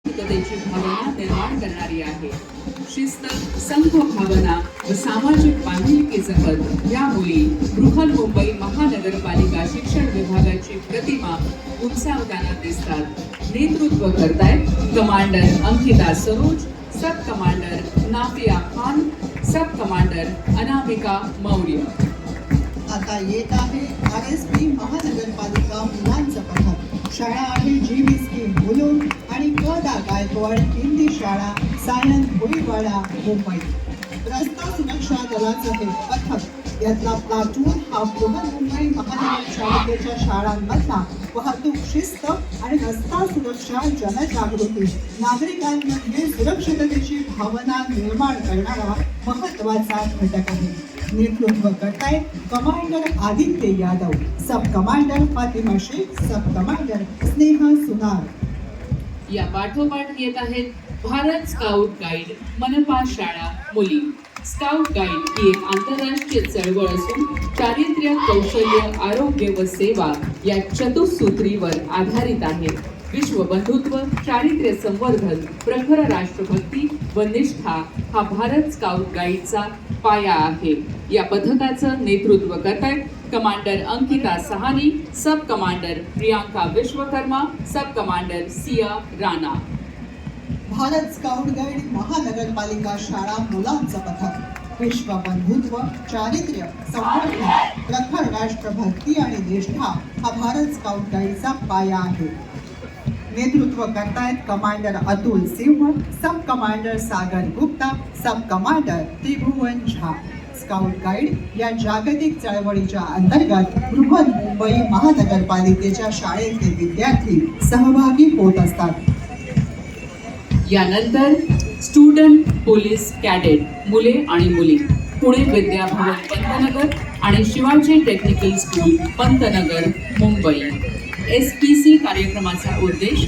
एकतेची भावना निर्माण करणारी आहे. शिस्त, संघ भावना व सामाजिक बांधिलकी जपत या मुली बृहन्मुंबई महानगरपालिका शिक्षण विभागाची प्रतिमा उंचावताना दिसतात. नेतृत्व करतायत कमांडर अंकिता सरोज, सब कमांडर नाफिया खान, सब कमांडर अनामिका मौर्य. आता येत आहे RSP महानगरपालिका मुलांचं पथक. शाळा आहे GV स्कीम मुलुंड आणि क.दा. गायकवाड हिंदी शाळा सायन भोईवाडा मुंबई. रस्ता सुरक्षा दलाचं हे पथक यातला प्लाटून हा बृहन्मुंबई महानगरपालिकेच्या शाळांमधला वाहतूक शिस्त आणि रस्ता सुरक्षा जनजागृती नागरिकांमध्ये सुरक्षिततेची भावना निर्माण करणारा महत्त्वाचा घटक आहे. नेतृत्व करताय कमांडर आदित्य यादव, सब कमांडर फातिमा शेख, सब कमांडर स्नेहा सुनार. या पाठोपाठ येत आहेत भारत स्काउट गाईड मनपा शाळा मुली. स्काउट गाईड ही एक आंतरराष्ट्रीय चळवळ असून चारित्र्य, कौशल्य, आरोग्य व सेवा या चतुसूत्रीवर आधारित आहे. विश्व बंधुत्व, चारित्र्य संवर्धन, प्रखर राष्ट्रभक्ती व निष्ठा हा भारत स्काउट गाईडचा पाया आहे. या पथकाचं नेतृत्व करतायत commander Ankita Sahani, sub commander Priyanka Vishwakarma, sub commander Siya Rana. Bharat scout guide महानगरपालिका शाळा मुलांचं पथक विश्व बंधुत्व, चारित्र्य, संवर्धन, प्रखर राष्ट्रभक्ती आणि निष्ठा हा भारत स्काउट गाईडचा पाया आहे. नेतृत्व करतायत कमांडर अतुल सिंह, सब कमांडर सागर गुप्ता, सब कमांडर त्रिभुवन झा. स्काउट गाईड या जागतिक चळवळीच्या अंतर्गत बृहन्मुंबई महानगरपालिकेच्या शाळेतले विद्यार्थी सहभागी होत असतात. यानंतर स्टुडंट पोलीस कॅडेट मुले आणि मुली, पुणे विद्याभवन पंतनगर आणि Shivaji technical school Pantnagar Mumbai. SPC कार्यक्रमाचा उद्देश